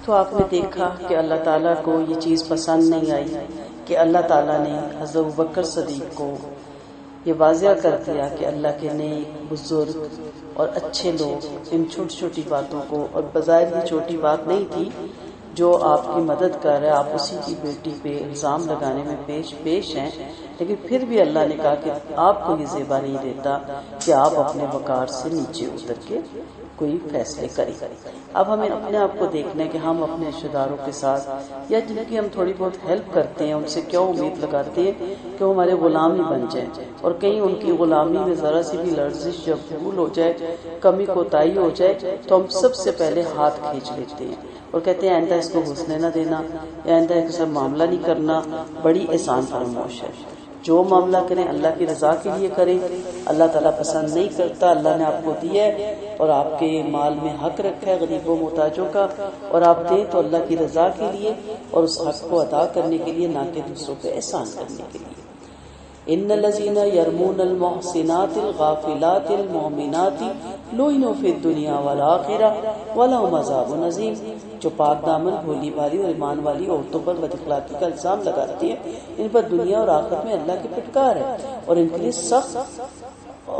تو آپ نے دیکھا کہ اللہ تعالیٰ کو یہ چیز پسند نہیں آئی کہ اللہ تعالیٰ نے حضرت ابوبکر صدیق کو یہ واضح کر دیا کہ اللہ کے نیک بزرگ اور اچھے لوگ ان چھوٹی چھوٹی باتوں کو، اور بظاہر یہ چھوٹی بات نہیں تھی جو آپ کی مدد کر رہے ہیں، آپ اسی کی بیٹی پہ الزام لگانے میں پیش ہیں، لیکن پھر بھی اللہ نے کہا کہ آپ کو یہ زیبا نہیں دیتا کہ آپ اپنے وقار سے نیچے اتر کے کوئی فیصلے کریں۔ اب ہمیں اپنے آپ کو دیکھنا ہے کہ ہم اپنے رشتہ داروں کے ساتھ یا جن کی ہم تھوڑی بہت ہیلپ کرتے ہیں ان سے کیا امید لگاتے ہیں کہ وہ ہمارے غلام ہی بن جائیں، اور کہیں ان کی غلامی میں ذرا سی بھی لرزش یا بھول ہو جائے، کمی کوتاہی ہو جائے تو ہم سب سے پہلے ہاتھ کھینچ لیتے ہیں اور کہتے ہیں آئندہ اس کو گھسنے نہ دینا، یا آئندہ اس سے معاملہ نہیں کرنا، بڑی احسان فراموش ہے۔ جو معاملہ کریں اللہ کی رضا کے لیے کریں، اللہ تعالیٰ پسند نہیں کرتا، اللہ نے آپ کو دیا ہے اور آپ کے مال میں حق رکھا ہے غریبوں محتاجوں کا، اور آپ دیں تو اللہ کی رضا کے لیے اور اس حق کو ادا کرنے کے لیے، نہ کہ دوسروں پہ احسان کرنے کے لیے۔ ان الذين يرمون المحصنات الغافلات المؤمنات لعنوا في الدنيا والآخرة ولهم عذاب عظيم، جو پاک دامن بھولی بھالی اور ایمان والی عورتوں پر بد اخلاقی کا الزام لگاتی ہیں، ان پر دنیا اور آخرت میں اللہ کی پھٹکار ہے اور ان کے لیے سخت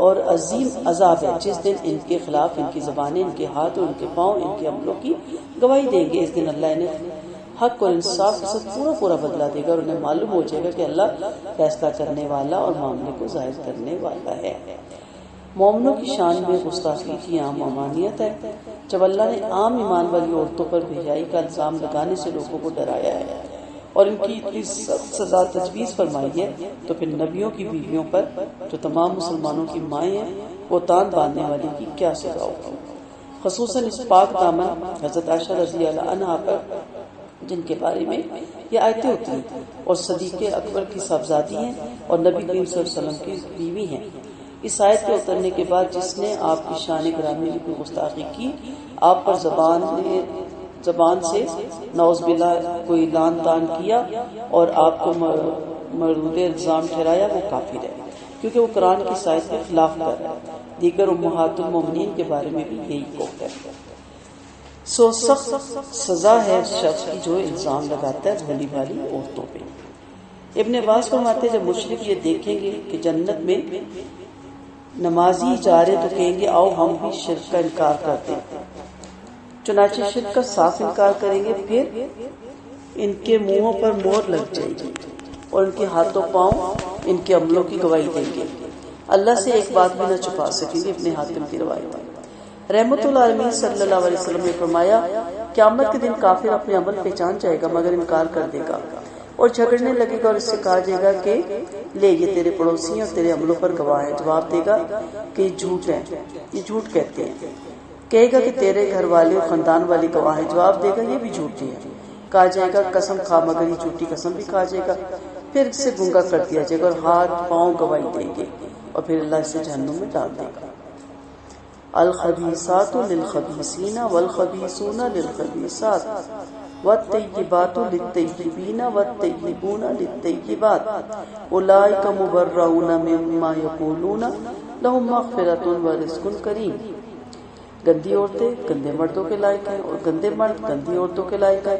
اور عظیم عذاب ہے، جس دن ان کے خلاف ان کی زبانیں، ان کے ہاتھ اور ان کے پاؤں ان کے عملوں کی گواہی دیں گے۔ اس دن اللہ انہیں حق اور انصاف کے ساتھ پورا بدلہ دے گا اور انہیں معلوم ہو جائے گا کہ اللہ فیصلہ کرنے والا اور معاملے کو ظاہر کرنے والا ہے۔ مومنوں کی شان میں گستاخی کی عام ممانعت ہے۔ جب اللہ نے عام ایمان والی عورتوں پر بھیائی کا الزام لگانے سے لوگوں کو ڈرایا ہے اور ان کی اتنی سخت سزا تجویز فرمائی ہے، تو پھر نبیوں کی بیویوں پر جو تمام مسلمانوں کی مائیں ہیں وہ تان باندھنے والی کی کیا سزا ہوگی؟ خصوصاً اس پاک دامن حضرت عائشہ رضی اللہ عنہا پر جن کے بارے میں یہ آیتیں ہوتی ہیں اور صدیق اکبر کی صاحبزادی ہیں اور نبی کریم صلی اللہ علیہ وسلم کی بیوی ہیں۔ اس آیت کے اترنے کے بعد جس نے آپ کی شان گرامی میں کوئی گستاخی کی، آپ پر زبان سے نعوذ باللہ کوئی لعن طعن کیا اور آپ کو مردود الزام ٹھہرایا، وہ کافر ہے، کیونکہ وہ قرآن کی آیت کے خلاف کر رہا ہے۔ دیگر امہات المومنین کے بارے میں بھی یہی کہا ہے۔ سو سخت سزا ہے اس شخص کی جو الزام لگاتا ہے بھلی بھالی عورتوں پہ۔ ابن عباس فرماتے ہیں جب مشرک یہ دیکھیں گے کہ جنت میں نمازی جا رہے تو کہیں گے آؤ ہم بھی شرک کا انکار کرتے ہیں، چنانچہ شرک کا صاف انکار کریں گے، پھر ان کے منہوں پر مہر لگ جائے گی اور ان کے ہاتھوں پاؤں ان کے عملوں کی گواہی دیں گے، اللہ سے ایک بات بھی نہ چھپا سکیں گے۔ ابن حاتم کی روایت ہے۔ رحمت اللہ علیہ صلی اللہ علیہ وسلم نے فرمایا قیامت کے دن کافر اپنے عمل پہچان جائے گا مگر انکار کر دے گا اور جھگڑنے لگے گا اور اس سے کہا جائے گا کہ لے یہ تیرے پڑوسی ہیں اور تیرے عملوں پر گواہ ہیں، جواب دے گا کہ یہ جھوٹ ہے، یہ جھوٹ کہتے ہیں، کہے گا کہ تیرے گھر والے اور خاندان والی گواہ ہیں، جواب دے گا یہ بھی جھوٹی ہے، کہا جائے گا قسم کھا، مگر یہ جھوٹی قسم بھی کھا جائے گا، پھر اس سے گنگا کر دیا جائے گا اور ہاتھ پاؤں گواہی دیں گے اور پھر اللہ اسے جہنم میں ڈال دے گا۔ الخبیثات للخبیثین والخبیثون للخبیثات والطیبات للطیبین والطیبون للطیبات اولئک مبرؤون مما یقولون لهم مغفرۃ ورزق کریم۔ گندی عورتیں گندے مردوں کے لائق ہیں اور گندے مرد گندی عورتوں کے لائق ہیں،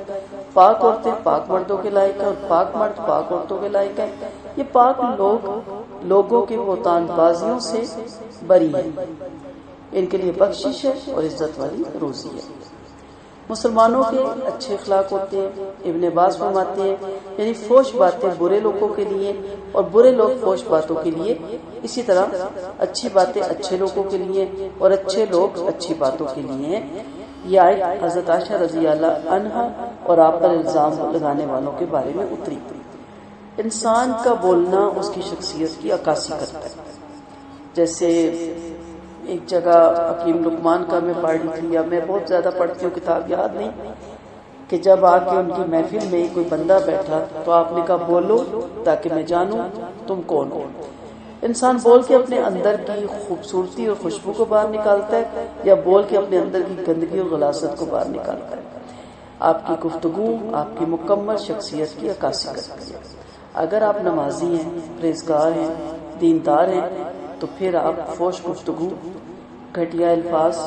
پاک عورتیں پاک مردوں کے لائق ہیں اور پاک مرد پاک عورتوں کے لائق ہیں۔ یہ پاک لوگوں کے بہتان بازیوں سے بری ہیں، ان کے لیے بخشش ہے اور عزت والی روزی ہے۔ مسلمانوں کے اچھے اخلاق ہوتے ہیں۔ ابن عباس فرماتے ہیں یعنی فحش باتیں برے لوگوں کے لیے اور برے لوگ فحش باتوں کے لیے، اسی طرح اچھی باتیں اچھے لوگوں کے لیے اور اچھے لوگ اچھی باتوں کے لیے ہیں۔ یہ آیت حضرت عائشہ رضی اللہ عنہا اور آپ پر الزام لگانے والوں کے بارے میں اتری۔ انسان کا بولنا اس کی شخصیت کی عکاسی کرتا ہے۔ جیسے ایک جگہ حکیم لقمان کا میں پڑھ رہی تھی، یا میں بہت زیادہ پڑھتی ہوں، کتاب یاد نہیں، کہ جب آ کے ان کی محفل میں کوئی بندہ بیٹھا تو آپ نے کہا بولو تاکہ میں جانوں تم کون ہو۔ انسان بول کے اپنے اندر کی خوبصورتی اور خوشبو کو باہر نکالتا ہے یا بول کے اپنے اندر کی گندگی اور غلاظت کو باہر نکالتا ہے۔ آپ کی گفتگو آپ کی مکمل شخصیت کی عکاسی کرتی ہے۔ اگر آپ نمازی ہیں، پرہیزگار ہیں، دیندار ہیں، تو پھر آپ فحش گفتگو، گھٹیا الفاظ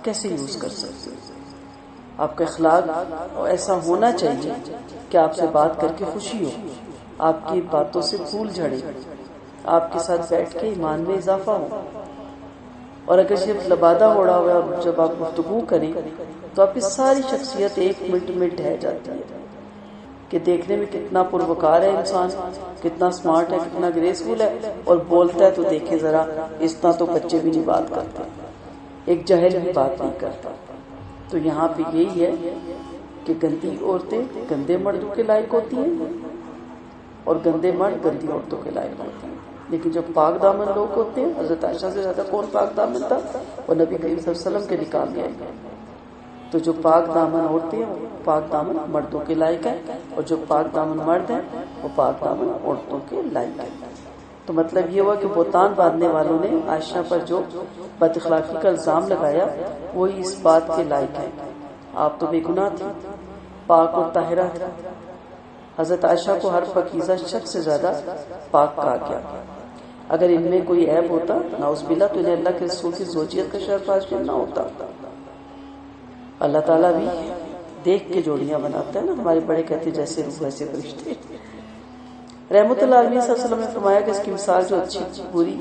کیسے یوز کر سکتے ہیں؟ آپ کا اخلاق ایسا ہونا چاہیے کہ آپ سے بات کر کے خوشی ہو، آپ کی باتوں سے پھول جھڑے، آپ کے ساتھ بیٹھ کے ایمان میں اضافہ ہو. اور اگر صرف لبادہ اوڑا ہوا ہے اور جب آپ گفتگو کریں تو آپ کی ساری شخصیت 1 منٹ میں ڈھہ جاتی ہے کہ دیکھنے میں کتنا پروکار ہے انسان، کتنا سمارٹ ہے، کتنا گریسفل ہے، اور بولتا ہے تو دیکھیں ذرا اس طرح تو بچے بھی نہیں بات کرتے، ایک جاہل بھی بات نہیں کرتا. تو یہاں پہ یہی ہے کہ گندی عورتیں گندے مردوں کے لائق ہوتی ہیں اور گندے مرد گندی عورتوں کے لائق ہوتے ہیں. لیکن جو پاک دامن لوگ ہوتے ہیں، حضرت عائشہ سے زیادہ کون پاک دامن تھا؟ وہ نبی کریم صلی اللہ علیہ وسلم کے نکاح میں آئی ہے. تو جو پاک دامن عورتیں ہیں وہ پاک دامن مردوں کے لائق ہیں، اور جو پاک دامن مرد ہیں وہ پاک دامن عورتوں کے لائق ہیں. تو مطلب یہ ہوا کہ بہتان باندھنے والوں نے عائشہ پر جو بد اخلاقی کا الزام لگایا وہی اس بات کے لائق ہے. آپ تو بے گناہ تھی، پاک اور طاہرہ تھی. حضرت عائشہ کو ہر پاکیزہ شخص سے زیادہ پاک کہا گیا. اگر ان میں کوئی عیب ہوتا نعوذ باللہ تو انہیں اللہ کے رسول کی زوجیت کا شرف حاصل نہ ہوتا. اللہ تعالیٰ بھی دیکھ کے جوڑیاں بناتا ہے نا. ہمارے بڑے کہتے جیسے روح ویسے فرشتے. رحمت اللہ علیہ صلی اللہ علیہ وسلم نے فرمایا کہ اس کی مثال جو اچھی بری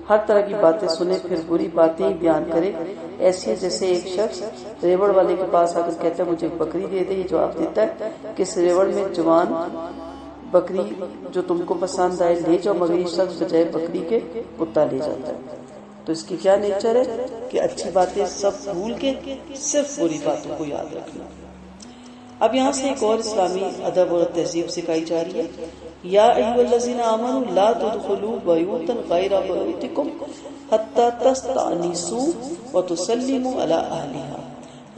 ہر طرح کی باتیں سنے پھر بری باتیں ہی بیان کرے ایسی ہے جیسے ایک شخص ریوڑ والے کے پاس آ کر کہتا ہے مجھے بکری دے دے. یہ جواب دیتا ہے کہ اس ریوڑ میں جوان بکری جو تم کو پسند آئے لے جاؤ، مگر یہ شخص بجائے بکری کے کتا لے جاتا ہے. تو اس کی کیا نیچر ہے کہ اچھی باتیں سب بھول کے صرف بری باتوں کو یاد رکھنا. اب یہاں سے ایک اور اسلامی ادب اور تہذیب سکھائی جا رہی ہے. یا ایھا الذین آمنوا لا تدخلوا بیوتا غیر بیوتکم حتی تستأنسوا وتسلموا علی اہلها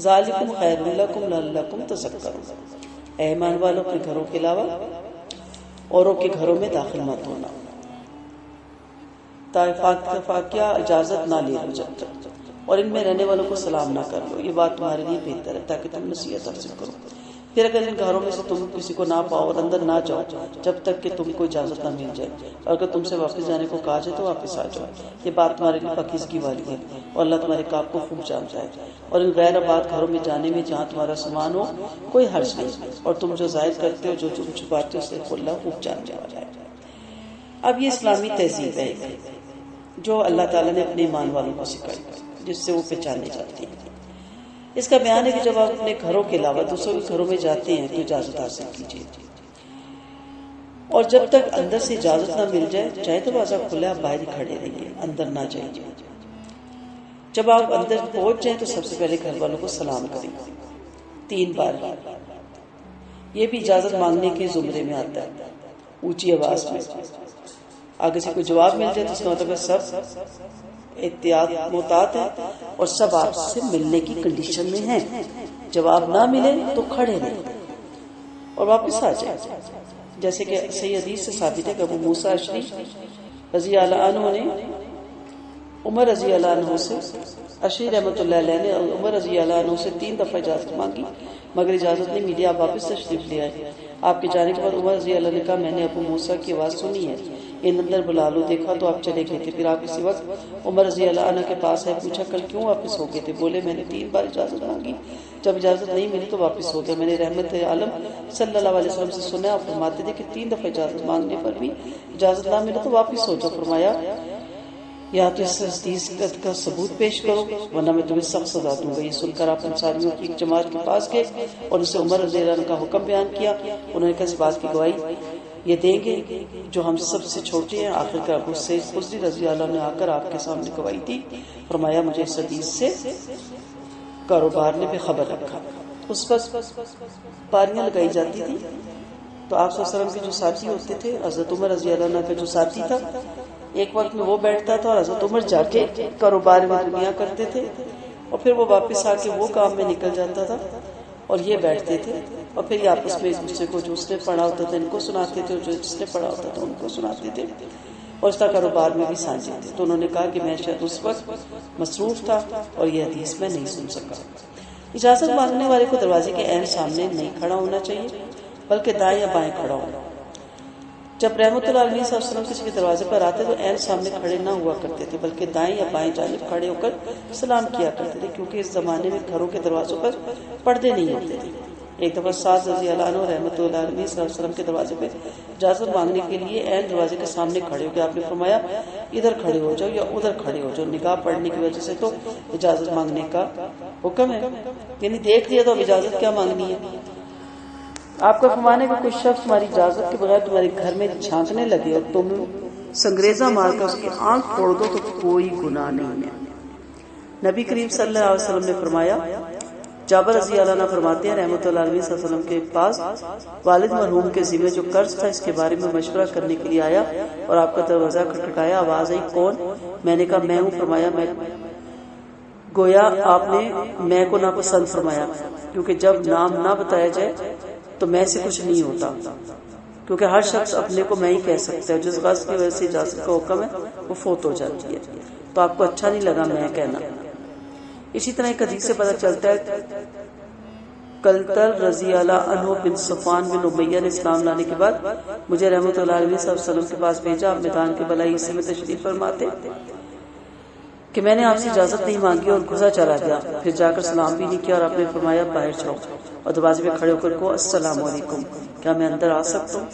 ذالکم خیر لکم لعلکم تذکرون. اے ایمان والو اپنے گھروں کے علاوہ اوروں کے گھروں میں داخل مت ہونا فاقیہ اجازت نہ لے لو جب تک، اور ان میں رہنے والوں کو سلام نہ کر لو. یہ بات تمہارے لیے بہتر ہے تاکہ تم نصیحت حاصل کرو. پھر اگر ان گھروں میں سے تم کسی کو نہ پاؤ اور اندر نہ جاؤ جب تک کہ تم کو اجازت نہ مل جائے، اور اگر تم سے واپس جانے کو کہا جائے تو واپس آ جاؤ. یہ بات تمہارے لیے پاکیزگی والی ہے اور اللہ تمہارے کام کو خوب جانتا ہے. اور ان غیر آباد گھروں میں جانے میں جہاں تمہارا سامان ہو کوئی حرج نہیں، اور تم جو ظاہر کرتے ہو جو تم چھپاتے ہو اسے اللہ خوب جاننے والا ہے. اب یہ اسلامی تہذیب ہے جو اللہ تعالیٰ نے اپنے ایمان والوں کو سکھائی جس سے وہ پہچانے جاتے ہیں. اس کا بیان ہے کہ جب آپ اپنے گھروں کے علاوہ دوسروں کے گھروں میں جاتے ہیں تو اجازت حاصل کیجیے، اور جب تک اندر سے اجازت نہ مل جائے چاہے تو دروازہ کھلا آپ باہر ہی کھڑے رہیے، اندر نہ جائیے. جب آپ اندر پہنچ جائیں تو سب سے پہلے گھر والوں کو سلام کریں 3 بار. یہ بھی اجازت مانگنے کے زمرے میں آتا ہے، اونچی آواز میں. آگے سے کوئی جواب مل جائے تو اس کا مطلب سب احتیاط محتاط ہے اور سب آپ سے ملنے کی کنڈیشن میں ہیں. جواب نہ ملے تو کھڑے رہیں اور واپس آ جائیں. جیسے کہ صحیح حدیث سے ثابت ہے کہ ابو موسیٰ اشعری رضی اللہ عنہ نے عمر رضی اللہ عنہ سے اشعری رحمۃ اللہ علیہ نے عمر رضی اللہ عنہ سے 3 دفعہ اجازت مانگی مگر اجازت نہیں ملی. آپ واپس تشریف لے آئے. آپ کے جانے کے بعد عمر رضی اللہ نے کہا میں نے ابو موسیٰ کی آواز سنی ہے، ان اندر بلا لو. دیکھا تو آپ چلے گئے تھے. پھر آپ اسی وقت عمر رضی اللہ عنہ کے پاس ہے، پوچھا کل کیوں واپس ہو گئے تھے؟ بولے میں نے 3 بار اجازت مانگی، جب اجازت نہیں ملی تو واپس ہو گیا. میں نے رحمت عالم صلی اللہ علیہ وسلم سے سنا آپ فرماتے تھے کہ 3 دفعہ اجازت مانگنے پر بھی اجازت نہ ملے تو واپس ہو جاؤ. فرمایا یا تو اس حدیث کا ثبوت پیش کرو ورنہ میں تمہیں سخت سزا دوں گا. یہ سن کر آپ انصاریوں کی ایک جماعت کے پاس گئے اور اسے عمر رضی اللہ عنہ کا حکم بیان کیا. انہوں نے کہا اس بات کی گواہی یہ دیں گے جو ہم سب سے چھوٹے ہیں. آخر کار ابو سعید خدری رضی اللہ عنہ نے آ کر آپ کے سامنے گواہی دی. فرمایا مجھے اس حدیث سے کاروبار نے بے خبر رکھا. اس وقت پاریاں لگائی جاتی تھی تو آپ صلی اللہ علیہ وسلم کے جو ساتھی ہوتے تھے، حضرت عمر رضی اللہ عنہ کا جو ساتھی تھا، ایک وقت میں وہ بیٹھتا تھا اور حضرت عمر جا کے کاروبار میں دنیا کرتے تھے اور پھر وہ واپس آ کے وہ کام میں نکل جاتا تھا اور یہ بیٹھتے تھے اور پھر یہ آپس میں ایک دوسرے کو جو اس نے پڑھا ہوتا تھا ان کو سناتے تھے اور جو جس نے پڑھا ہوتا تھا ان کو سناتے تھے اور اس کا کاروبار میں بھی سانجے تھے. تو انہوں نے کہا کہ میں شاید اس وقت مصروف تھا اور یہ حدیث میں نہیں سن سکا. اجازت مانگنے والے کو دروازے کے عین سامنے نہیں کھڑا ہونا چاہیے بلکہ دائیں یا بائیں کھڑا ہونا. جب رحمت اللہ علیہ صلی اللہ علیہ وسلم کسی کے دروازے پر آتے تو عین سامنے کھڑے نہ ہوا کرتے تھے، بلکہ دائیں یا بائیں جانب کھڑے ہو کر سلام کیا کرتے تھے، کیونکہ اس زمانے میں گھروں کے دروازوں پر پردے نہیں ہوتے تھے۔ ایک دفعہ سعد رضی اللہ عنہ رحمت اللہ علیہ صلی اللہ علیہ وسلم کے دروازے پہ اجازت مانگنے کے لیے عین دروازے کے سامنے کھڑے ہو گئے۔ آپ نے فرمایا ادھر کھڑے ہو جاؤ یا ادھر کھڑے ہو جاؤ، نگاہ پڑنے کی وجہ سے تو اجازت مانگنے کا حکم ہے، یعنی دیکھ لیا تو اب اجازت کیا مانگنی ہے۔ آپ کا فرمانے کہ کوئی شخص تمہاری اجازت کے بغیر تمہارے گھر میں جھانکنے لگے اور تم سنگریزہ مار کر اس کی آنکھ پھوڑ دو تو کوئی گناہ نہیں ہے۔ نبی کریم صلی اللہ علیہ وسلم نے فرمایا، جابر رضی اللہ عنہ فرماتے ہیں رحمۃ اللہ علیہ صلی اللہ علیہ وسلم کے پاس والد مرحوم کے ذمہ جو قرض تھا اس کے بارے میں مشورہ کرنے کے لیے آیا اور آپ کا دروازہ کھٹکھٹایا، آواز آئی کون؟ میں نے کہا میں ہوں۔ فرمایا میں، گویا آپ نے میں کو ناپسند فرمایا، کیونکہ جب نام نہ بتایا جائے تو میں سے کچھ نہیں ہوتا، کیونکہ ہر شخص اپنے کو میں ہی کہہ سکتا ہے، جس غرض کی وجہ سے اجازت کا حکم ہے وہ فوت ہو جاتی ہے، تو آپ کو اچھا نہیں لگا میں کہنا۔ اسی طرح ایک حدیث سے پتہ چلتا ہے کلتر رضی اللہ عنہ بن صفوان بن امیہ نے اسلام لانے کے بعد مجھے رحمۃ اللہ علیہ صلی اللہ علیہ وسلم کے پاس بھیجا۔ آپ میدان کے بلائی حصے میں تشریف فرماتے کہ میں نے آپ سے اجازت نہیں مانگی اور گھسا چلا گیا، پھر جا کر سلام بھی نہیں کیا، اور آپ نے فرمایا باہر جاؤ اور دروازے پہ کھڑے ہو کر کو السلام علیکم، کیا میں اندر آ سکتا ہوں؟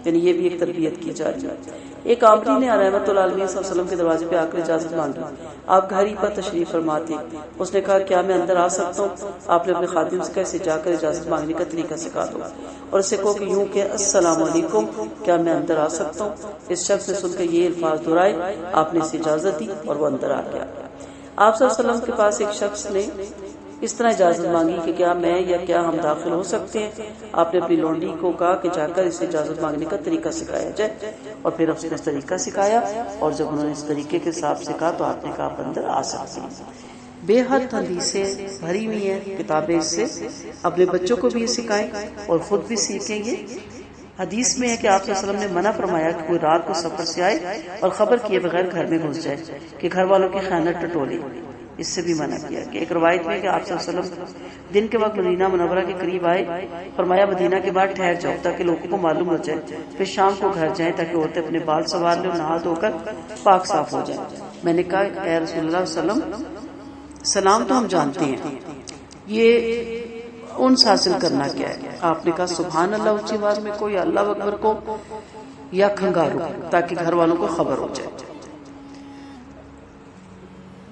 یعنی یہ بھی ایک تربیت کی جا رہی ہے۔ ایک عامری نے رحمۃ اللہ علیہ صلی اللہ علیہ وسلم کے دروازے پہ آ کر اجازت مانگی، آپ گھر ہی پر تشریف فرماتے، اس نے کہا کیا میں اندر آ سکتا ہوں؟ آپ نے اپنے خادم سے کہا اسے جا کر اجازت مانگنے کا طریقہ سکھا دو اور اسے کہو کہ یوں کہ السلام علیکم، کیا میں اندر آ سکتا ہوں؟ اس شخص نے سن کر یہ الفاظ دہرائے، آپ نے اسے اجازت دی اور وہ اندر آ گیا۔ آپ صلی اللہ علیہ وسلم کے پاس ایک شخص نے اس طرح اجازت مانگی کہ کیا میں یا کیا ہم داخل ہو سکتے ہیں؟ آپ نے اپنی لونڈی کو کہا کہ جا کر اسے اجازت مانگنے کا طریقہ سکھایا جائے، اور پھر اس نے طریقہ سکھایا، اور جب انہوں نے اس طریقے کے حساب سے کہا تو آپ نے کہا آپ اندر آ سکتے ہیں۔ بے حد حدیثیں بھری ہوئی ہیں کتابیں اس سے، اپنے بچوں کو بھی یہ سکھائیں اور خود بھی سیکھیں گے۔ حدیث میں ہے کہ آپ صلی اللہ علیہ وسلم نے منع فرمایا کہ کوئی رات کو سفر سے آئے اور خبر کیے بغیر گھر میں گھس جائے کہ گھر والوں کی خیانت ٹٹولی، اس سے بھی منع کیا کہ ایک روایت میں کہ آپ صلی اللہ علیہ وسلم دن کے وقت مدینہ منورہ کے قریب آئے، فرمایا مدینہ کے بعد ٹھہر جاؤ تاکہ لوگوں کو معلوم ہو جائے، پھر شام کو گھر جائیں تاکہ عورتیں اپنے بال سنوار لیں اور نہا دھو کر پاک صاف ہو جائیں۔ میں نے کہا اے رسول اللہ صلی اللہ علیہ وسلم، سلام تو ہم جانتے ہیں، یہ انس حاصل کرنا کیا ہے؟ آپ نے کہا سبحان اللہ اونچی آواز میں کو، یا اللہ اکبر کو، یا کھنگارو، تاکہ گھر والوں کو خبر ہو جائے۔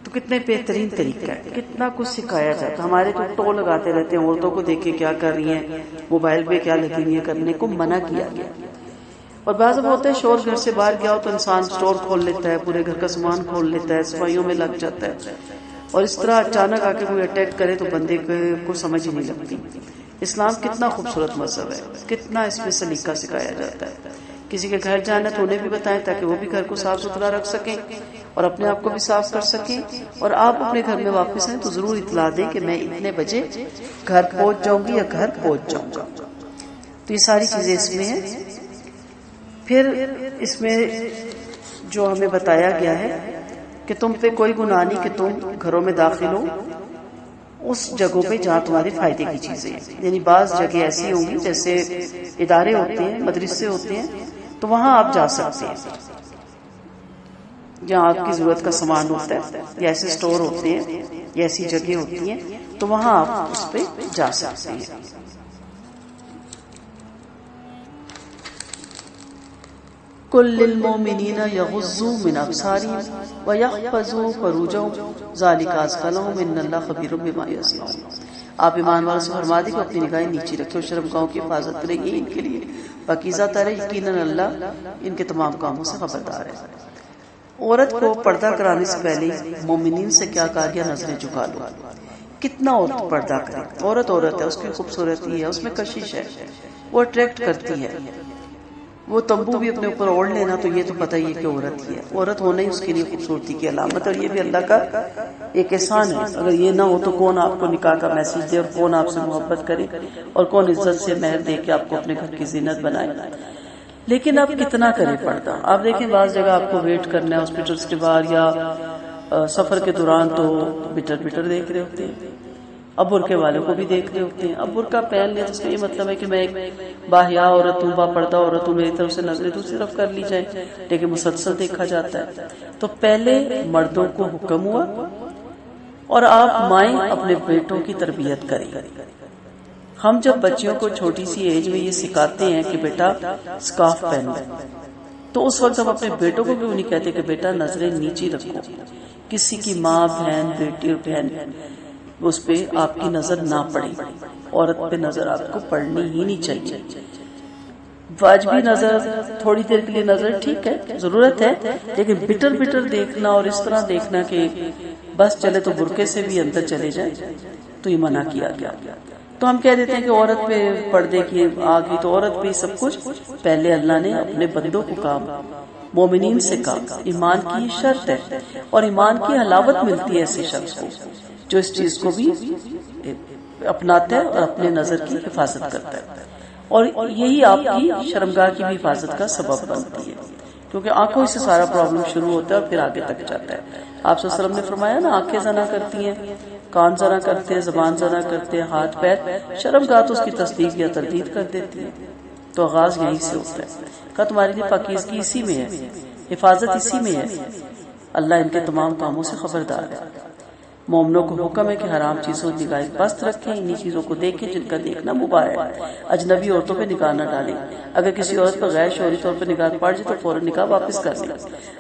تو کتنے بہترین طریقہ ہے، کتنا کچھ سکھایا جاتا ہے۔ ہمارے تو ٹو لگاتے رہتے ہیں، عورتوں کو دیکھے کیا کر رہی ہیں، موبائل پہ کیا لگی ہوئی ہیں، کرنے کو منع کیا گیا۔ اور بعض اب ہوتا ہے شور گھر سے باہر گیا ہو تو انسان سٹور کھول لیتا ہے، پورے گھر کا سامان کھول لیتا ہے، صفائیوں میں لگ جاتا ہے، اور اس طرح اچانک آ کے کوئی اٹیک کرے تو بندے کو سمجھ ہی نہیں لگتی۔ اسلام کتنا خوبصورت مذہب ہے، کتنا اس میں سلیقہ سکھایا جاتا ہے۔ کسی کے گھر جانا تو انہیں بھی بتائیں تاکہ وہ بھی گھر کو صاف ستھرا رکھ سکیں اور اپنے آپ کو بھی صاف کر سکیں، اور آپ اپنے گھر میں واپس آئیں تو ضرور اطلاع دیں کہ میں اتنے بجے گھر پہنچ جاؤں گی یا گھر پہنچ جاؤں گا۔ تو یہ ساری چیزیں اس میں ہیں۔ پھر اس میں جو ہمیں بتایا گیا ہے کہ تم پہ کوئی گناہ نہیں کہ تم گھروں میں داخل ہو اس جگہوں پہ جہاں تمہارے فائدے کی چیزیں ہیں، یعنی بعض جگہ ایسی ہوں گی جیسے ادارے ہوتے ہیں، مدرسے ہوتے ہیں، تو وہاں آپ جا سکتے ہیں جہاں آپ کی ضرورت کا سامان ہوتا ہے، یا ایسے سٹور ہوتے ہیں یا ایسی جگہ ہوتی ہیں، تو وہاں آپ اس پہ جا سکتے ہیں۔ کل للمؤمنین یغضوا من ابصارهم ویحفظوا فروجهم ذلک ازکی لهم ان اللہ خبیر بما یصنعون۔ آپ ایمان والوں سے فرما دیں کہ اپنی نگاہیں نیچی رکھیں اور شرمگاہوں کی حفاظت کریں، یہ ان کے لیے پاکیزہ تر ہے، یقیناً اللہ ان کے تمام کاموں سے خبردار ہے۔ عورت کو پردہ کرانے سے پہلے مومنین سے کیا کہا گیا؟ نظریں جھکا لو۔ کتنا عورت پردہ کرے؟ عورت عورت ہے، اس کی خوبصورتی ہے، اس میں کشش ہے، وہ اٹریکٹ کرتی ہے۔ وہ تمبو بھی اپنے اوپر اوڑھ لینا تو یہ تو پتہ ہی ہے کہ عورت ہی ہے، عورت ہونا ہی اس کے لیے خوبصورتی کی علامت، اور یہ بھی اللہ کا ایک احسان ہے۔ اگر یہ نہ ہو تو کون آپ کو نکاح کا میسج دے، اور کون آپ سے محبت کرے، اور کون عزت سے مہر دے کے آپ کو اپنے گھر کی زینت بنائے۔ لیکن اب کتنا کرے پردہ؟ آپ دیکھیں بعض جگہ آپ کو ویٹ کرنا ہے ہاسپٹلس کے باہر یا سفر کے دوران تو میٹر دیکھ رہے ہوتے ہیں، اب برقعے والوں کو بھی دیکھ رہے ہوتے ہیں. اب برقع پہن لے تو اس کا یہ مطلب ہے کہ میں ایک باحیا عورت ہوں, با پردہ عورت ہوں, میری طرف سے نظریں دوسری طرف کر لی جائیں, لیکن مسلسل دیکھا جاتا ہے. تو پہلے مردوں کو حکم ہوا اور آپ مائیں اپنے بیٹوں کی تربیت کریں. ہم جب بچیوں کو چھوٹی سی ایج میں یہ سکھاتے ہیں کہ بیٹا سکارف پہنو, تو اس وقت ہم اپنے بیٹوں کو کیوں نہیں کہتے کہ بیٹا نظریں نیچی رکھو, کسی کی ماں بہن بیٹی اور بہن اس پہ آپ کی نظر نہ پڑے, عورت پہ نظر آپ کو پڑنی ہی نہیں چاہیے. واجبی نظر, تھوڑی دیر کے لیے نظر ٹھیک ہے, ضرورت ہے, لیکن بٹر بٹر دیکھنا اور اس طرح دیکھنا کہ بس چلے تو برقعے سے بھی اندر چلے جائے, تو یہ منع کیا گیا. تو ہم کہہ دیتے ہیں کہ عورت پہ پردے کی آ گئی تو عورت پہ سب کچھ. پہلے اللہ نے اپنے بندوں کو کہا, مومنین سے کہا, ایمان کی شرط ہے اور ایمان کی حلاوت ملتی ہے ایسے شخص کو جو اس چیز کو بھی اپناتا ہے اور اپنے نظر کی حفاظت کرتا ہے, اور یہی آپ کی شرمگاہ کی بھی حفاظت کا سبب بنتی ہے, کیونکہ آنکھوں سے سارا پرابلم شروع ہوتا ہے اور پھر آگے تک جاتا ہے. آپ صلی اللہ علیہ وسلم نے فرمایا نا, آنکھیں زنا کرتی ہیں, کان زنا کرتے ہیں, زبان زنا کرتے ہیں, ہاتھ پیر, شرمگاہ تو اس کی تصدیق یا تردید کر دیتی ہے. تو آغاز یہیں سے ہوتا ہے. کہ تمہارے لیے پاکیزگی اسی میں ہے, حفاظت اسی میں ہے. اللہ ان کے تمام کاموں سے خبردار ہے. مومنوں کو حکم ہے کہ حرام چیزوں کی نگاہ پست رکھیں, انہی چیزوں کو دیکھیں جن کا دیکھنا مباح ہے. اجنبی عورتوں پہ نگاہ نہ ڈالیں. اگر کسی عورت پر غیر شعوری طور پر نگاہ پڑ جائے تو فوراً نگاہ واپس کر لیں.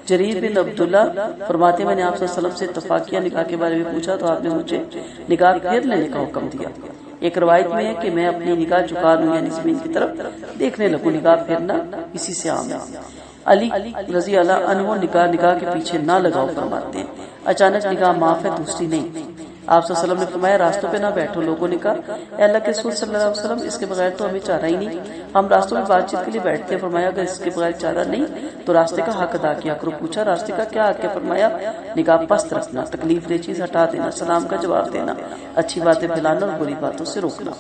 جریر بن عبداللہ فرماتے میں نے آپ صلی اللہ علیہ وسلم سے اتفاق کیا, نگاہ کے بارے میں پوچھا تو آپ نے مجھے نگاہ پھیر لینے کا حکم دیا. ایک روایت میں ہے کہ میں اپنی نگاہ جھکا لوں, یعنی زمین کی طرف دیکھنے لگوں. نگاہ پھیرنا اسی سے عام ہے. علی رضی اللہ عنہ نگاہ کے پیچھے نہ لگاؤ فرماتے ہیں. اچانک نگاہ معاف ہے, دوسری نہیں. آپ صلی اللہ علیہ وسلم نے فرمایا راستوں پہ نہ بیٹھو. لوگوں نے کہا اے اللہ کے رسول صلی اللہ علیہ وسلم, اس کے بغیر تو ہمیں چارہ ہی نہیں, ہم راستوں میں بات چیت کے لیے بیٹھتے ہیں. فرمایا اگر اس کے بغیر چارہ نہیں تو راستے کا حق ادا کیا کرو. پوچھا راستے کا کیا حق ہے؟ فرمایا نگاہ پست رکھنا, تکلیف دہ چیز ہٹا دینا, سلام کا جواب دینا, اچھی باتیں پھیلانا اور بری باتوں سے روکنا.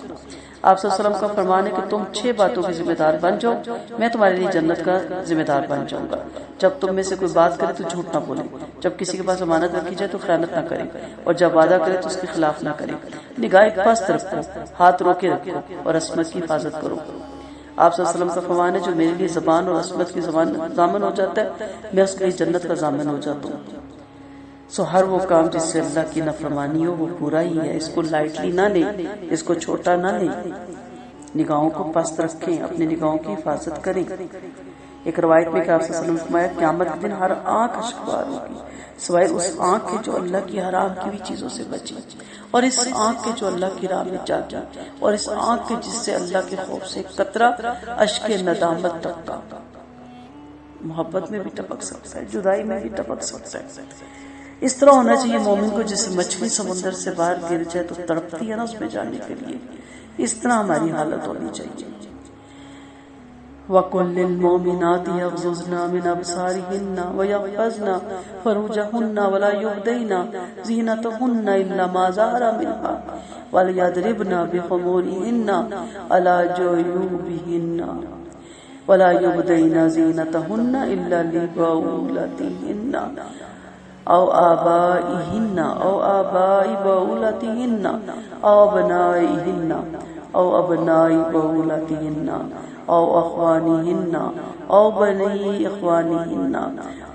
آپ صلی اللہ علیہ وسلم کا فرمان ہے کہ تم 6 باتوں کے ذمہ دار بن جاؤ, میں تمہارے لیے جنت کا ذمہ دار بن جاؤں گا. جب تم میں سے کوئی بات کرے تو جھوٹ نہ بولے, جب کسی کے پاس امانت رکھی جائے تو خیانت نہ کرے, اور جب وعدہ کرے تو اس کے خلاف نہ کرے. نگاہ پست رکھو, ہاتھ روکے رکھو, اور عصمت کی حفاظت کرو. آپ صلی اللہ علیہ وسلم کا فرمان ہے جو میرے لیے زبان اور عصمت کی ضامن ہو جاتا ہے, میں اس کے لیے جنت کا ضامن ہو جاتا ہوں. سو ہر وہ کام جس سے اللہ کی نافرمانی ہو وہ برا ہی ہے, اس کو لائٹلی نہ لیں, اس کو چھوٹا نہ لیں. نگاہوں کو پست رکھیں, اپنی نگاہوں کی حفاظت کریں. ایک روایت میں کہ آپ صلی اللہ علیہ وسلم نے فرمایا قیامت کے دن ہر آنکھ اشکبار ہوگی سوائے اس آنکھ کے جو اللہ کی حرام کی ہوئی چیزوں سے بچی, اور اس آنکھ کے جو اللہ کی راہ میں جاگی, اور اس آنکھ کے جس سے اللہ کے خوف سے قطرہ اشک ندامت ٹپکا. محبت میں بھی ٹپک سکتا ہے, جدائی میں بھی ٹپک سکتا ہے. اس طرح ہونا چاہیے مومن کو جس مچھلی سمندر سے باہر گر جائے تو تڑپتی ہے نا اس میں جانے کے لیے, اس طرح ہماری حالت ہونی چاہیے. وَقُلْ لِلْمُؤْمِنَاتِ يَغْضُضْنَ مِنْ أَبْصَارِهِنَّ وَيَحْفَظْنَ فُرُوجَهُنَّ وَلَا يُبْدِينَ زِينَتَهُنَّ إِلَّا مَا ظَهَرَ مِنْهَا وَلْيَضْرِبْنَ بِخُمُورِهِنَّ عَلَى جُيُوبِهِنَّ وَلَا يُبْدِينَ زِينَتَهُنَّ إِلَّا لِبُعُولَتِهِنَّ أَوْ آبَائِهِنَّ أَوْ آبَاءِ بُعُولَتِهِنَّ أَوْ أَبْنَائِهِنَّ أَوْ أَبْنَاءِ بُعُولَتِهِنَّ أو أخوانهن أو بني إخوانهن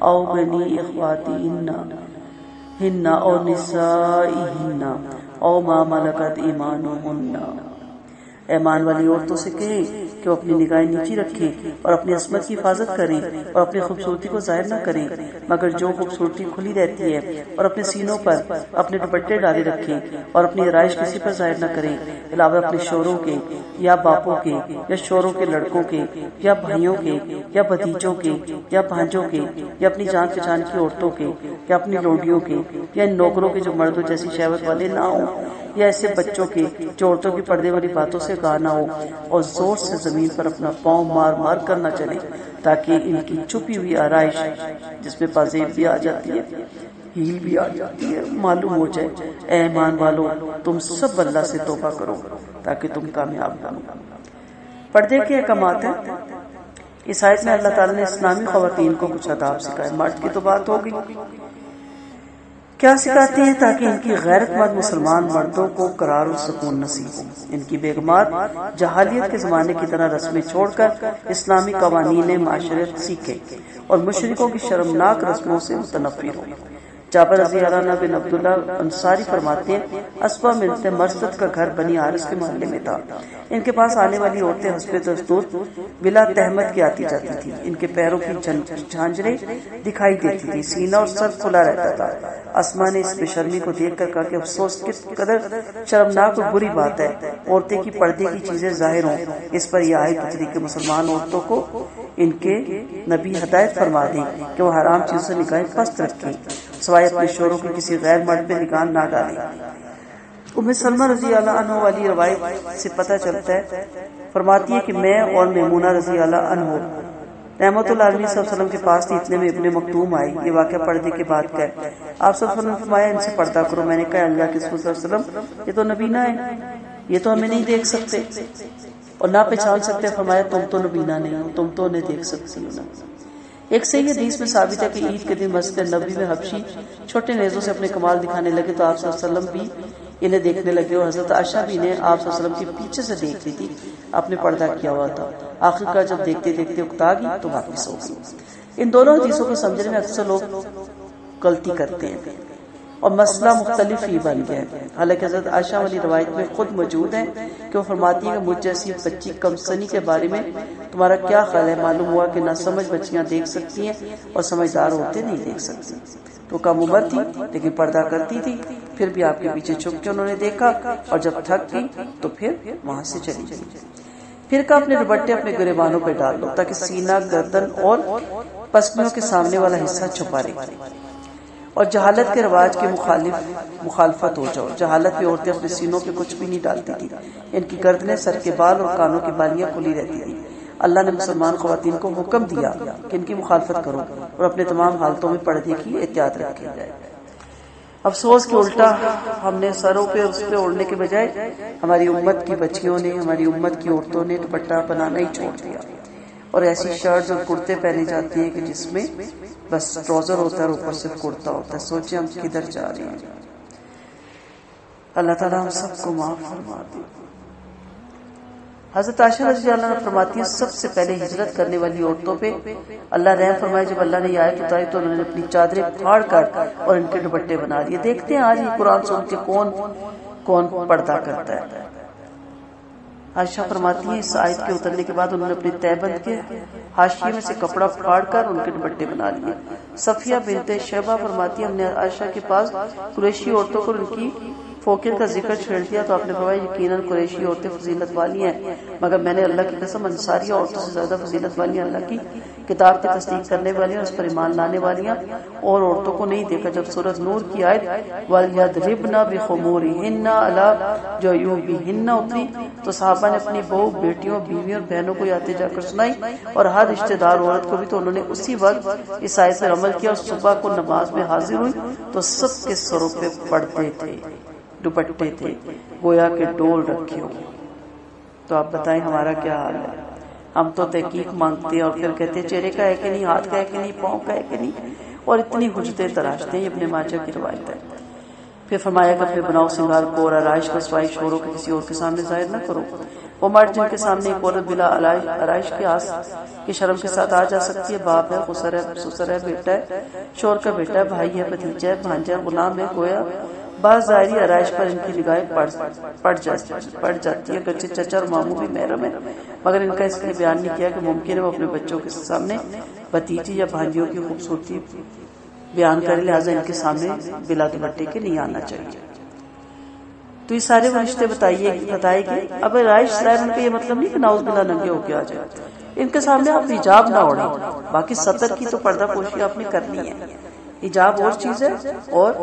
أو بني إخواتهن أو نسائهن أو ما ملكت إيمانهن. ایمان والی عورتوں سے کہیں کہ وہ اپنی نگاہیں نیچی رکھیں اور اپنی عصمت کی حفاظت کریں اور اپنی خوبصورتی کو ظاہر نہ کریں, مگر جو خوبصورتی کھلی رہتی ہے, اور اپنے سینوں پر اپنے دوپٹے ڈالے رکھیں اور اپنی آرائش کسی پر ظاہر نہ کریں علاوہ اپنے شوہروں کے یا باپوں کے یا شوہروں کے لڑکوں کے یا بھائیوں کے یا بھتیجوں کے یا بھانجوں کے یا اپنی جان پہچان کی عورتوں کے یا اپنی لونڈیوں کے یا ان نوکروں کے جو مردوں جیسی شہوت والے نہ ہوں, یا ایسے بچوں کے جو عورتوں کی پردے والی باتوں سے گاہ نہ ہو, اور زور سے زمین پر اپنا پاؤں مار مار کر نہ چلے تاکہ ان کی چھپی ہوئی آرائش جس میں پازیب بھی آ جاتی ہے, ہیل بھی آ جاتی ہے, معلوم ہو جائے. اے ایمان والو تم سب اللہ سے توبہ کرو تاکہ تم کامیاب بنو. پردے کے احکامات ہیں. اس آیت میں اللہ تعالیٰ نے اسلامی خواتین کو کچھ آداب سکھائے. مرد کی تو بات ہو گئی, کیا سکھاتے ہیں تاکہ ان کی غیرت مند مسلمان مردوں کو قرار و سکون نصیب ہو۔ ان کی بیگمات جاہلیت کے زمانے کی طرح رسمیں چھوڑ کر اسلامی قوانین معاشرت سیکھیں اور مشرکوں کی شرمناک رسموں سے متنفر ہوں۔ جابر رضی اللہ عنہ بن عبداللہ انصاری فرماتے ہیں اسبا بنت مرثد کا گھر بنی حارث کے محلے میں تھا۔ ان کے پاس آنے والی عورتیں حسب دستور بلا تہمت کی آتی جاتی تھی۔ ان کے پیروں کی جھانجریں دکھائی دیتی تھی، سینہ اور سر کھلا رہتا تھا۔ اسما نے اس بے شرمی کو دیکھ کر کہا کہ افسوس کس قدر شرمناک اور بری بات ہے عورتیں کی پردے کی چیزیں ظاہر ہوں۔ اس پر یہ آیت اتری کہ مسلمان عورتوں کو ان کے نبی ہدایت فرما دی کہ وہ حرام چیزوں سے نگاہیں پست رکھیں، سوائے اپنے شوہروں کی کسی غیر مرد پہ نگاہ نہ ڈالیں۔ ام سلمہ رضی اللہ عنہ والی روایت سے پتہ چلتا ہے، فرماتی ہے کہ میں اور میمونہ رضی اللہ عنہ رحمت اللہ علیہ صلی اللہ علیہ وسلم کے پاس تھی، اتنے میں ابن مکتوم آئی۔ یہ واقعہ پردے کے بعد کا ہے۔ آپ صلی اللہ علیہ وسلم نے فرمایا ان سے پردہ کرو۔ میں نے کہا اللہ کے رسول صلی اللہ علیہ وسلم یہ تو نبینہ ہے، یہ تو ہمیں نہیں دیکھ سکتے اور نہ پہچان سکتے۔ فرمایا تم تو نبینہ نہیں ہو، تم تو انہیں دیکھ سکتی ہو نا۔ ایک صحیح حدیث میں ثابت ہے کہ عید کے دن مسجد نبوی میں حبشی چھوٹے نیزوں سے اپنے کمال دکھانے لگے تو آپ صلی اللہ علیہ وسلم بھی انہیں دیکھنے لگے اور حضرت عائشہ بھی نے آپ صلی اللہ علیہ وسلم کے پیچھے سے دیکھ لی تھی، آپ نے پردہ کیا ہوا تھا۔ آخر کار جب دیکھتے دیکھتے اکتا گئی تو واپس ہو گئی۔ ان دونوں حدیثوں کو سمجھنے میں اکثر لوگ غلطی کرتے ہیں اور مسئلہ مختلف ہی بن گیا ہے۔ حالانکہ حضرت عائشہ والی روایت میں خود موجود ہے کہ وہ فرماتی ہے کہ مجھ جیسی بچی کم سنی کے بارے میں تمہارا کیا خیال ہے؟ معلوم ہوا کہ نہ سمجھ بچیاں دیکھ سکتی ہیں اور سمجھدار عورتیں نہیں دیکھ سکتی۔ تو کم عمر تھی لیکن پردہ کرتی تھی، پھر بھی آپ کے پیچھے چھپ کے انہوں نے دیکھا اور جب تھک گئی تو پھر وہاں سے چلی گئی۔ پھر کا اپنے دوپٹے اپنے گریبانوں پہ ڈال لو تاکہ سینہ، گردن اور پسلیوں کے سامنے والا حصہ چھپا رہے اور جہالت کے رواج کی مخالفت ہو جاؤ۔ جہالت میں عورتیں اپنے سینوں پہ کچھ بھی نہیں ڈالتی تھی، ان کی گردنیں، سر کے بال اور کانوں کی بالیاں کھلی رہتی تھی۔ اللہ نے مسلمان خواتین کو حکم دیا کہ ان کی مخالفت کرو اور اپنے تمام حالتوں میں پردے کی احتیاط رکھی جائے۔ افسوس کہ الٹا ہم نے سروں پہ اس پہ اوڑھنے کے بجائے ہماری امت کی بچیوں نے، ہماری امت کی عورتوں نے دوپٹہ بنانا ہی چھوڑ دیا اور ایسی شرٹس اور کرتے پہنے جاتے ہیں کہ جس میں بس ٹراؤزر ہوتا ہے اور اوپر صرف کرتا ہوتا ہے۔ سوچیں ہم کدھر جا رہے ہیں۔ اللہ تعالیٰ ہم سب کو معاف فرما دے۔ حضرت عائشہ رضی اللہ عنہ فرماتی ہیں سب سے پہلے ہجرت کرنے والی عورتوں پہ اللہ رحم فرمائے، جب اللہ نے یہ آیت اتاری تو انہوں نے اپنی چادریں پھاڑ کر اور ان کے دوپٹے بنا لیے۔ دیکھتے ہیں آج یہ قرآن سن کے کون پردہ کرتا ہے۔ عائشہ فرماتی ہیں اس آیت کے اترنے کے بعد انہوں نے اپنے تہبند کے حاشیے میں سے کپڑا پھاڑ کر ان کے دوپٹے بنا لیے۔ صفیہ بنت شیبہ فرماتی ہیں ہم نے عائشہ کے پاس قریشی عورتوں کو ان کی فوقیت کا ذکر چھیڑ دیا تو آپ نے فرمایا یقیناً قریشی عورتیں فضیلت والی ہیں، مگر میں نے اللہ کی قسم انصاری عورتوں سے زیادہ فضیلت والی اللہ کی کتاب کی تصدیق کرنے والی اور اس پر ایمان لانے والی اور عورتوں کو نہیں دیکھا۔ جب سورۃ نور کی آیت وَلْيَضْرِبْنَ بِخُمُورِهِنَّ عَلَىٰ جُيُوبِهِنَّ اتری تو صحابہ نے اپنی بہو، بیٹیوں، بیویوں اور بہنوں کو آتے جا کر سنائی اور ہر رشتہ دار عورت کو بھی، تو انہوں نے اسی وقت اس آیت پر عمل کیا اور صبح کو نماز میں حاضر ہوئی تو سب کے سروں پہ پردے تھے، دوپٹے تھے، گویا کے ڈول رکھے ہو۔ تو آپ بتائیں ہمارا کیا حال ہے؟ ہم تو تحقیق مانگتے ہیں اور پھر کہتے ہیں چہرے کا ہے کہ نہیں، ہاتھ کا ہے کہ نہیں، پاؤں کا ہے کہ نہیں، اور اتنی حجتیں تراشتے ہیں۔ یہ ابن ماجہ کی روایت ہے۔ پھر فرمایا کہ اپنے بناؤ سنگار کو اور آرائش کو سوائے شوروں کے کسی اور کے سامنے ظاہر نہ کرو۔ وہ مرد جن کے سامنے ایک عورت بلا آرائش کے آس کی شرم کے ساتھ آ جا سکتی ہے، باپ ہے، خسر ہے، سسر ہے، بیٹا ہے، شور کا بیٹا ہے، بھائی ہے، بھتیجا ہے، بھانجا ہے، غلام ہے، گویا بعض ظاہری آرائش پر ان کی نگاہیں پڑ جاتی ہے، اگرچہ چچا اور ماموں بھی محرم ہے، مگر ان کا اس لیے بیان نہیں کیا کہ ممکن ہے وہ اپنے بچوں کے سامنے بھتیجی یا بھانجیوں کی خوبصورتی بیان کرے، لہٰذا ان کے سامنے بلا دوپٹے کے نہیں آنا چاہیے۔ تو یہ سارے وہ رشتے بتائے گئے۔ اب آرائش ظاہر ان کا یہ مطلب نہیں کہ ناؤز باللہ ننگے ہو کے آ جائے، ان کے سامنے آپ حجاب نہ اوڑھیں، باقی سطر کی تو پردہ پوشی آپ نے کرنی ہے۔ حجاب اور چیز ہے اور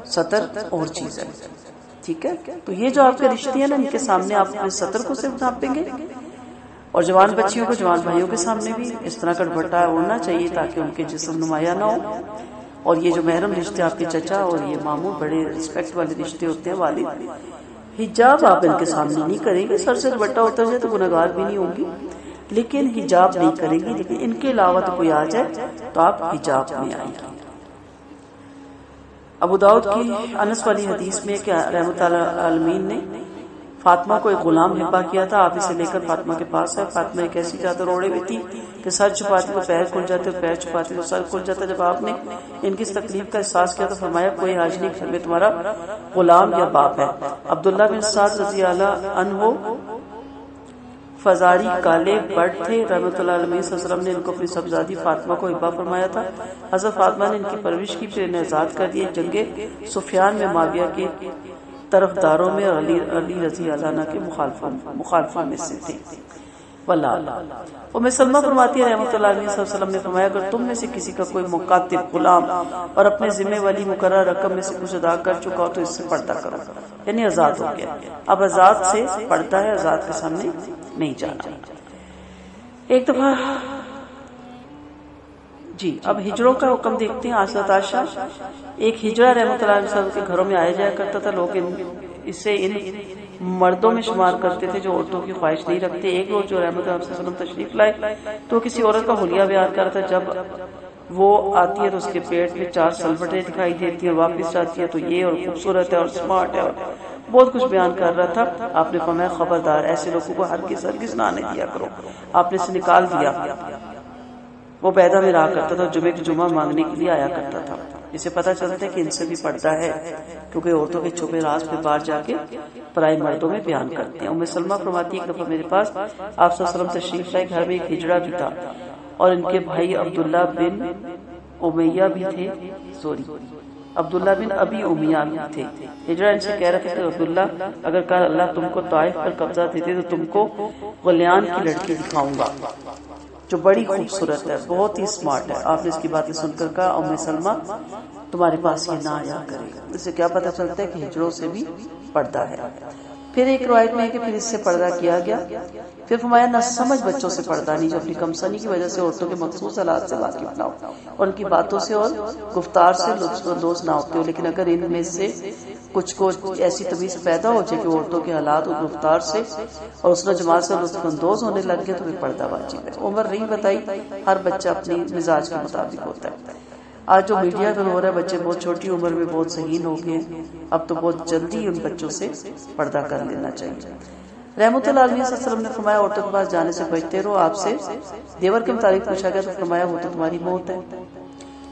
سطر اور چیز ہے، ٹھیک ہے؟ تو یہ جو آپ کے رشتے ہیں نا، ان کے سامنے آپ اپنے سطر کو صرف ڈھانپیں گے اور جوان بچیوں کو جوان بھائیوں کے سامنے بھی اس طرح کا دوپٹہ اوڑھنا چاہیے تاکہ ان کے جسم نمایاں نہ ہو۔ اور یہ جو محرم رشتے آپ کے چچا اور یہ ماموں، بڑے رسپیکٹ والے رشتے ہوتے ہیں، والد، حجاب آپ ان کے سامنے نہیں کریں گے۔ سر سے دوپٹہ اتر جائے تو گنہگار بھی نہیں ہوگی، لیکن حجاب نہیں کریں گی۔ لیکن ان کے علاوہ تو کوئی آ جائے تو آپ حجاب میں آئیں گے۔ ابو داؤد کی انس والی حدیث میں کہ رحمۃ اللہ عالمین نے فاطمہ کو ایک غلام ہبا کیا تھا. آپ اسے لے کر فاطمہ کے پاس ہے. فاطمہ ایک ایسی چادر اوڑے ہوئی تھی کہ سر چھپاتی تو پیر کھل جاتے, پیر چھپاتی تو سر کھل جاتا. جب آپ نے ان کی اس تکلیف کا احساس کیا تو فرمایا کوئی حاج نہیں, گھر میں تمہارا غلام یا باپ ہے. عبداللہ بن سعد رضی اللہ عنہ فزاری کالے برڈ تھے. رحمۃ اللہ علیہ صلی اللہ علیہ وسلم نے ان کو اپنی صاحبزادی فاطمہ کو ہبا فرمایا تھا. حضرت فاطمہ نے ان کی پرورش کی, پھر انہیں آزاد کر دیا. جنگ سفیان میں معاویہ کے طرفداروں میں علی رضی اللہ عنہ کے مخالفوں میں سے تھے. واللہ ام سلمہ فرماتی ہے رحمۃ اللہ علیہ صلی اللہ علیہ وسلم نے فرمایا اگر تم میں سے کسی کا کوئی مکاتب غلام اور اپنے ذمہ والی مقررہ رقم میں سے کچھ ادا کر چکا ہو تو اس سے پردہ کرو, یعنی آزاد ہو گیا. اب آزاد سے پردہ ہے, آزاد کے سامنے نہیں جانا. ایک دفعہ جی اب ہجروں کا حکم دیکھتے ہیں. حضرت عائشہ ایک ہجرہ رحمۃ اللہ علیہ وسلم کے گھروں میں آیا جایا کرتا تھا. لوگ اسے ان مردوں میں شمار کرتے تھے جو عورتوں کی خواہش نہیں رکھتے. ایک روز جو رحمۃ اللہ علیہ وسلم تشریف لائے تو کسی عورت کا حلیہ بیان کر رہا تھا. جب وہ آتی ہے تو اس کے پیٹ میں 4 سلوٹیں دکھائی دیتی ہیں, واپس جاتی ہے تو یہ اور خوبصورت ہے اور اسمارٹ ہے اور بہت کچھ بیان کر رہا تھا. آپ نے فرمایا خبردار ایسے لوگوں کو ہرگز نہ آنے دیا کرو. آپ نے اسے نکال دیا. وہ بیدہ میں رہا کرتا تھا, جمعے کی جمعہ مانگنے کے لیے آیا کرتا تھا. اسے پتہ چلتا ہے کہ ان سے بھی پردہ ہے کیونکہ عورتوں کے چھپے راز پہ باہر جا کے پرائے مردوں میں بیان کرتے ہیں. ام سلمہ فرماتی ہے ایک دفعہ میرے پاس آپ صلی اللہ علیہ وسلم تشریف لائے. گھر میں ایک ہجڑا بھی تھا اور ان کے بھائی عبداللہ بن امیہ بھی تھے. عبداللہ بن ابی امیہ بھی تھے. ہجڑا ان سے کہہ رہا تھا کہ عبداللہ اگر کل اللہ تم کو طائف پر قبضہ دیتے تو تم کو غلیان کی لڑکی دکھاؤں گا جو بڑی خوبصورت ہے, بہت ہی اسمارٹ ہے. آپ نے اس کی باتیں سن کر کہا ام سلمہ تمہارے پاس یہ نہ آیا کرے. اس سے کیا پتہ چلتا ہے کہ ہجڑوں سے بھی پردہ ہے. پھر ایک روایت میں ہے کہ پھر اس سے پردہ کیا گیا. پھر فرمایا نہ سمجھ بچوں سے پردہ نہیں جو اپنی کمسنی کی وجہ سے عورتوں کے مخصوص حالات سے واقف نہ ہو اور ان کی باتوں سے اور گفتار سے لطف اندوز نہ ہوتے ہو. لیکن اگر ان میں سے کچھ کو ایسی تمیز پیدا ہو جائے کہ عورتوں کے حالات اور گفتار سے اور اس جماعت سے لطف اندوز ہونے لگ گئے تو پھر پردہ واجب ہے. عمر نہیں بتائی, ہر بچہ اپنی مزاج کے مطابق ہوتا ہے. آج جو میڈیا پر ہو رہا ہے بچے بہت چھوٹی عمر میں بہت ذہین ہو گئے, اب تو بہت جلدی ان بچوں سے پردہ کر لینا چاہیے. رحمۃ اللہ علیہ صلی اللہ علیہ وسلم نے فرمایا عورتوں کے پاس جانے سے بچتے رہو. آپ سے دیور کے متعلق پوچھا گیا تو فرمایا وہ تو تمہاری موت ہے.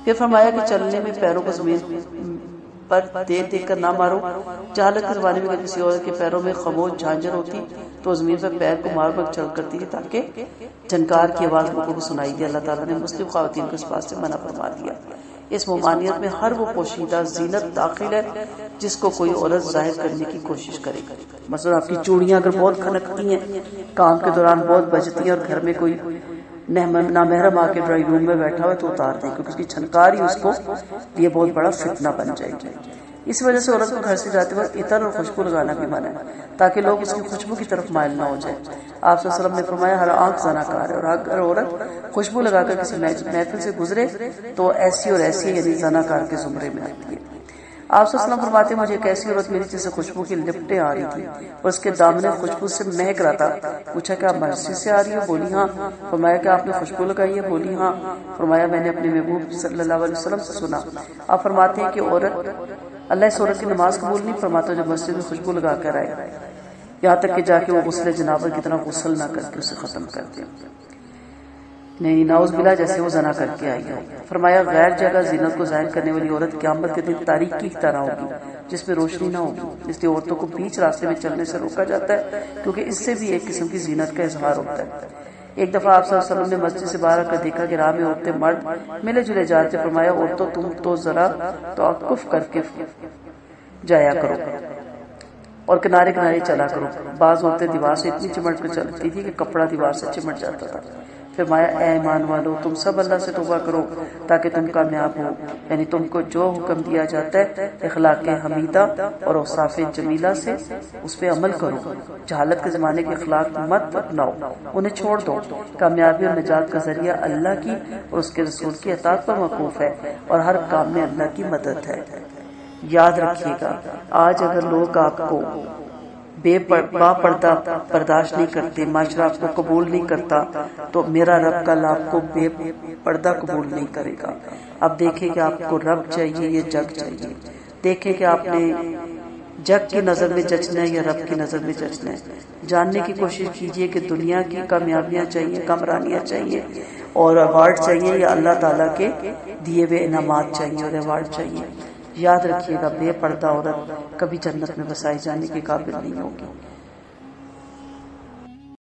پھر فرمایا کہ چلنے میں پیروں کو زمین پر دے کر نہ مارو. جہالت کے زمانے میں کسی عورت کے پیروں میں خاموش جھانجھر ہوتی تو زمین پر پیر کو مار کر چل کرتی ہے تاکہ جھنکار کی آواز لوگوں کو سنائی دے. اللہ تعالیٰ نے مسلم خواتین کو اس بات سے منع فرما دیا. اس ممانعت میں ہر وہ پوشیدہ زینت داخل ہے جس کو کوئی عورت ظاہر کرنے کی کوشش کرے. مثلا آپ کی چوڑیاں اگر بہت کھنکتی ہیں, کام کے دوران بہت بجتی ہیں اور گھر میں کوئی نامحرم آ کے ڈرائنگ روم میں بیٹھا ہوا تو اتار دیں کیونکہ اس کی چھنکار ہی اس کو یہ بہت بڑا فتنہ بن جائے گی. اس وجہ سے عورت کو گھر سے جاتے وقت عطر اور خوشبو لگانا بھی منع ہے تاکہ لوگ اس کی خوشبو کی طرف مائل نہ ہو جائے. آپ صلی اللہ علیہ وسلم نے فرمایا ہر آنکھ زناکار ہے اور اگر عورت خوشبو لگا کر کسی محفل سے گزرے تو ایسی اور ایسی یعنی زناکار کے زمرے میں آتی ہے. آپ صلی اللہ علیہ وسلم فرماتے مجھے ایک ایسی عورت ملی جس سے خوشبو کی لپٹیں آ رہی تھی اور اس کے دامن خوشبو سے مہک رہا تھا. پوچھا کہ آپ مسجد سے آ رہی ہو؟ بولی ہاں. فرمایا کہ آپ نے خوشبو لگائی ہے؟ بولی ہاں. فرمایا میں نے اپنے محبوب صلی اللہ علیہ وسلم سے سنا. آپ فرماتے ہیں کہ عورت اللہ اس عورت کی نماز قبول نہیں فرماتا جو مسجد میں خوشبو لگا کر آئے, یہاں تک کہ جا کے وہ غسل جنابت کی طرح غسل نہ کر کے اسے ختم کر دے. نہیں نعوذ باللہ جیسے وہ زنا کر کے آئی ہو. فرمایا غیر جگہ زینت کو ظاہر کرنے والی عورت قیامت کے دن تاریکی کی طرح ہوگی جس میں روشنی نہ ہوگی. اس لیے عورتوں کو بیچ راستے میں چلنے سے روکا جاتا ہے کیونکہ اس سے بھی ایک قسم کی زینت کا اظہار ہوتا ہے. ایک دفعہ آپ صلی اللہ علیہ وسلم نے مسجد سے باہر آ کر دیکھا کہ راہ میں عورتیں مرد ملے جلے جاتے. فرمایا عورتوں تم تو ذرا توقف کر کے جایا کرو اور کنارے کنارے چلا کرو. بعض عورتیں دیوار سے اتنی چمٹ کر چلتی تھی کہ کپڑا دیوار سے چمٹ جاتا تھا. فرمایا اے ایمان والو تم سب اللہ سے توبہ کرو تاکہ تم کامیاب ہو, یعنی تم کو جو حکم دیا جاتا ہے اخلاق حمیدہ اور اوصاف جمیلہ سے اس پہ عمل کرو. جہالت کے زمانے کے اخلاق مت اپناؤ, انہیں چھوڑ دو. کامیابی اور نجات کا ذریعہ اللہ کی اور اس کے رسول کی اطاعت پر موقوف ہے اور ہر کام میں اللہ کی مدد ہے. یاد رکھیے گا آج اگر لوگ آپ کو با پردہ برداشت نہیں کرتے, معاشرہ آپ کو قبول نہیں کرتا, تو میرا رب کل آپ کو بے پردہ قبول نہیں کرے گا. اب دیکھیں کہ آپ کو رب چاہیے یا جگ چاہیے. دیکھیں کہ آپ نے جگ کی نظر میں جچنا ہے یا رب کی نظر میں جچنا ہے. جاننے کی کوشش کیجئے کہ دنیا کی کامیابیاں چاہیے، کامرانیاں چاہیے اور ایوارڈ چاہیے یا اللہ تعالیٰ کے دیے ہوئے انعامات چاہیے اور ایوارڈ چاہیے. یاد رکھیے گا بے پردہ عورت کبھی جنت میں بسائے جانے کے قابل نہیں ہوگی.